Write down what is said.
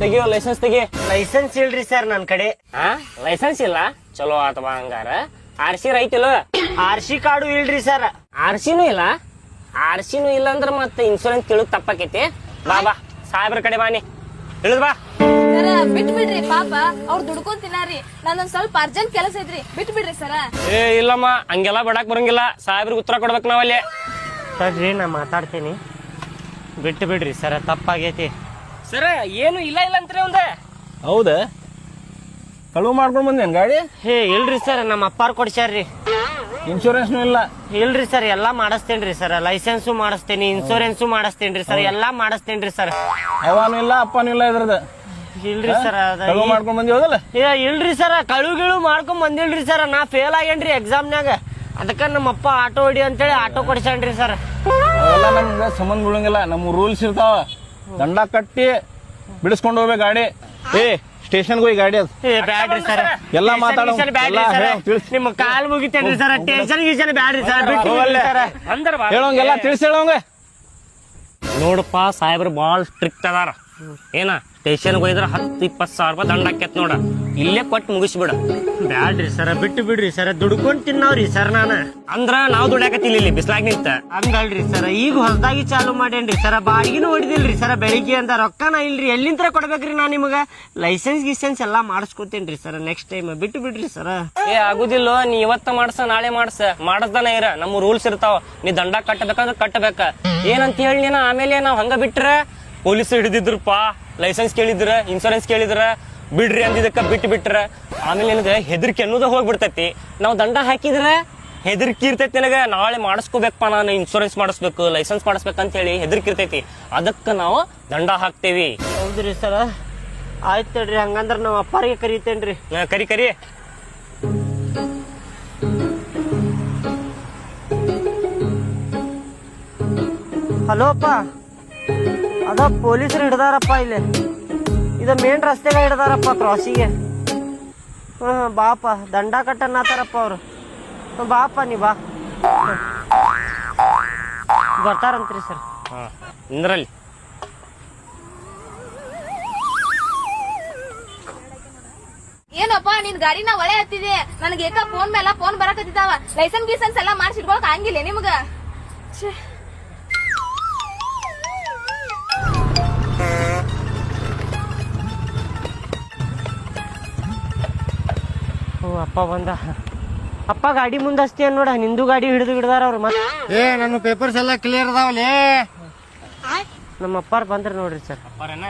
ತೆಗಿಯೋ licence ತೆಗಿ. Licence ಇಲ್ರಿ sir ನನ್ ಕಡೆ. ಲೈಸೆನ್ಸ್ ಇಲ್ಲ, ಚಲೋ ಆತವಾ ಹಂಗಾರ. RC ರೈತಿಲ್ಲ? RC ಕಾರ್ಡು ಇಲ್ರಿ ಸರ್. RCನೂ ಇಲ್ಲ? RCನೂ ಇಲ್ಲ ಅಂದ್ರ ಮತ್ತೆ ಇನ್ಶೂರೆನ್ಸ್ ತಿಳಿದ್ ತಪ್ಪಾಕೈತಿ. ಬಾ ಸಾಹೇಬ್ರ ಕಡೆ ಬಾನಿ, ತಿಳಿದ್ ಬಾ. ಬಿಟ್ ಬಿಡ್ರಿ ಪಾಪ, ಅವ್ರು ದುಡ್ಕೊಂಡ್ ತಿನ್ನಾರಿ. ನಾನೊಂದ್ ಸ್ವಲ್ಪ ಅರ್ಜೆಂಟ್ ಕೆಲಸ ಐತ್ರಿ, ಬಿಟ್ ಬಿಡ್ರಿ ಸರ. ಇಲ್ಲಮ್ಮ, ಹಂಗೆಲ್ಲ ಬಿಡಾಕ್ ಬರಂಗಿಲ್ಲ. ಸಾಹೇಬ್ರಿಗೆ ಉತ್ತರ ಕೊಡ್ಬೇಕು ನಾವಲ್ಲಿ. ಸರಿ ನಾ ಮಾತಾಡ್ತೀನಿ, ಬಿಟ್ಟು ಬಿಡ್ರಿ ಸರ, ತಪ್ಪಾಗೈತಿ. ಸರ ಏನು ಇಲ್ಲ ಅಂತ್ರಿ ಒಂದ. ಹೌದ? ಕಳುವು ಮಾಡ್ಕೊಂಡ್ ಬಂದೇನ್ ಗಾಡಿ? ಇಲ್ರಿ ಸರ್, ನಮ್ಮ ಅಪ್ಪಾರ್ ಕೊಡ್ಸ್ಯಾರ್ರಿ. ಇನ್ಶೂರೆನ್ಸ್ನು ಇಲ್ಲ? ಇಲ್ರಿ ಸರ್, ಎಲ್ಲಾ ಮಾಡಿಸ್ತೇನ್ರಿ ಸರ್. ಲೈಸೆನ್ಸು ಮಾಡಿಸ್ತೇನಿ, ಇನ್ಶೂರೆನ್ಸು ಮಾಡಿಸ್ತೇನ್ರಿ ಸರ್, ಎಲ್ಲಾ ಮಾಡಿಸ್ತೇನ್ರಿ ಸರ್. ಅವನು ಇಲ್ಲ ಅಪ್ಪನೂ ಇಲ್ಲ ಇದ್ರದ? ಇಲ್ರಿ ಸರ್, ಕಳುವು ಮಾಡ್ಕೊಂಡ್ ಬಂದಿವಲ್ಲ? ಇಲ್ರಿ ಸರ್, ಕಳುಗಿಳು ಮಾಡ್ಕೊಂಡ್ ಬಂದಿಲ್ರಿ ಸರ್. ನಾ ಫೇಲ್ ಆಗೇನ್ರಿ ಎಕ್ಸಾಮ್ನಾಗ. ಅದಕ್ಕ ನಮ್ಮ ಅಪ್ಪ ಆಟೋ ಹೊಡಿ ಅಂತೇಳಿ ಆಟೋ ಕೊಡ್ಸ್ಯಾನ್ರಿ ಸರ್. ಅವೆಲ್ಲ ನಮ್ಗೆ ಸಂಬಂಧ ಬೀಳಂಗಿಲ್ಲ. ನಮ್ಮ ರೂಲ್ಸ್ ಇರ್ತಾವ, ದಂಡ ಕಟ್ಟಿ ಬಿಡಿಸ್ಕೊಂಡು ಹೋಗ್ಬೇಕು ಗಾಡಿ. ಸ್ಟೇಷನ್ಗೆ ಹೋಗಿ ಗಾಡಿ ಅದು. ಬ್ಯಾಡ್ರಿ ಸರ್, ಎಲ್ಲ ಮಾತಾಡೋ ನಿಮ್ಮ ಕಾಲ್ ಮುಗಿತೇನ್ರಿ ಸರ್. ಟೆನ್ಷನ್ ಗೀಷನ್ ಬ್ಯಾಡ್ರಿ ಸರ್, ಹೇಳೋಂಗೆಲ್ಲ ತಿಳಿಸಿ ಹೇಳೋಂಗ. ನೋಡಪ್ಪ, ಸಾಹೇಬ್ರು ಬಾಳ್ ಸ್ಟ್ರಿಕ್ಟ್ ಅದಾರ. ಏನ ಸ್ಟೇಷನ್ಗೆ ಹೋಯ್ದ್ರ 10-20 ಸಾವಿರ ರೂಪಾಯಿ ದಂಡ ಆಕೇತ್ ನೋಡ. ಇಲ್ಲೇ ಕೊಟ್ಟು ಮುಗಿಸ್ಬಿಡ. ಬ್ಯಾಡ್ರಿ ಸರ್, ಬಿಟ್ಟು ಬಿಡ್ರಿ ಸರ್, ದುಡ್ಕೊಂಡ್ ತಿನ್ನವ್ರಿ ಸರ್. ನಾನು ಅಂದ್ರ ನಾವ್ ದುಡ್ಯಾಕತ್ತಿಲ್ಲ ಇಲ್ಲಿ ಬಿಸ್ಲಾಗ್ ನಿಂತ. ಹಂಗಲ್ರಿ ಸರ್, ಈಗ ಹೊಸದಾಗಿ ಚಾಲು ಮಾಡೇನ್ರಿ ಸರ್. ಬಾಡಿಗೆನೂ ಹೊಡಿದಿಲ್ರಿ ಸರ್ ಬೆಳಿಗ್ಗೆ ಅಂತ. ರೊಕ್ಕನ ಇಲ್ರಿ, ಎಲ್ಲಿಂತ್ರ ಕೊಡ್ಬೇಕ್ರಿ ನಾ ನಿಮಗ? ಲೈಸೆನ್ಸ್ ಗಿಸೆನ್ಸ್ ಎಲ್ಲಾ ಮಾಡಿಸ್ಕೊತೇನ್ರಿ ಸರ್. ನೆಕ್ಸ್ಟ್ ಟೈಮ್ ಬಿಟ್ಟು ಬಿಡ್ರಿ ಸರ್. ಆಗುದಿಲ್ಲ, ನೀ ಇವತ್ತ ಮಾಡ್ಸ ನಾಳೆ ಮಾಡಸ್ದಾನ ಇರ. ನಮ್ಮ ರೂಲ್ಸ್ ಇರ್ತಾವ. ನೀ ದಂಡ ಕಟ್ಟಬೇಕಂದ್ರ ಕಟ್ಟಬೇಕ. ಏನಂತ ಹೇಳಿ ನೀನ ಆಮೇಲೆ ನಾವ್ ಹಂಗ ಬಿಟ್ರ ಪೊಲೀಸ್ ಹಿಡಿದಿದ್ರಪ್ಪ, ಲೈಸೆನ್ಸ್ ಕೇಳಿದ್ರ, ಇನ್ಶೂರೆನ್ಸ್ ಕೇಳಿದ್ರ, ಬಿಡ್ರಿ ಅಂದಿದ್ದಕ್ಕ ಬಿಟ್ರ ಆಮೇಲೆ ನಿನಗ ಹೆದರಿಕೆ ಅನ್ನೋದ ಹೋಗ್ಬಿಡ್ತೈತಿ. ನಾವ್ ದಂಡ ಹಾಕಿದ್ರ ಹೆದರಿಕೆ ಇರ್ತೈತಿ ನಿನಗ. ನಾಳೆ ಮಾಡಿಸ್ಕೋಬೇಕಪ್ಪ, ನಾನು ಇನ್ಶೂರೆನ್ಸ್ ಮಾಡಿಸ್ಬೇಕು, ಲೈಸೆನ್ಸ್ ಮಾಡಿಸ್ಬೇಕಂತ ಹೇಳಿ ಹೆದರಿಕೆ ಇರ್ತೈತಿ. ಅದಕ್ಕ ನಾವು ದಂಡ ಹಾಕ್ತೇವಿ. ಹೌದ್ರಿ ಸರ್, ಆಯ್ತು ತಡ್ರಿ. ಹಂಗಂದ್ರ ನಾವ್ ಅಪ್ಪಾರಿಗೆ ಕರಿತೇನ್ರಿ. ಕರಿ. ಹಲೋ ಅಪ್ಪ, ಅದ ಪೊಲೀಸರು ಹಿಡ್ದಾರಪ್ಪ ಇಲ್ಲಿ. ಇದ ಮೇನ್ ರಸ್ತೆಗೆ ಹಿಡ್ದಾರಪ್ಪ, ಕ್ರಾಸಿಗೆ. ಬಾಪ, ದಂಡ ಕಟ್ಟನ್ನತಾರಪ್ಪ ಅವ್ರು. ಬಾಪ ನೀ ಬಾ, ಬರ್ತಾರಂತ್ರಿ ಸರ್. ಇಂದ್ರಲ್ಲಿ ಏನಪ್ಪ ನಿನ್ ಗಾಡಿನ ಒಳ್ಳೆ ಹತ್ತಿದೆ. ನನಗೆ ಏಕ ಫೋನ್ ಮೇಲೆ ಫೋನ್ ಬರಕತ್ತಿದ್ದಾವ. ಲೈಸೆನ್ಸ್ ಗೀಸೆನ್ಸ್ ಎಲ್ಲಾ ಮಾಡ್ಸಿಟ್ಕೊಳಕ್ ಹಂಗಿಲ್ಲ ನಿಮ್ಗ. ಅಪ್ಪ ಬಂದ. ಅಪ್ಪ ಗಾಡಿ ಮುಂದೆ ಹಚ್ತಿ ನೋಡ, ನಿಂದು ಗಾಡಿ ಹಿಡಿದಾರ ಅವ್ರು. ಮತ್ತೆ ನನ್ನ ಪೇಪರ್ಸ್ ಎಲ್ಲ ಕ್ಲಿಯರ್ ಅದಾವಲೇ. ನಮ್ಮ ಅಪ್ಪಾರ್ ಬಂದ್ರ ನೋಡ್ರಿ ಸರ್. ಅಪ್ಪಾರೇನ?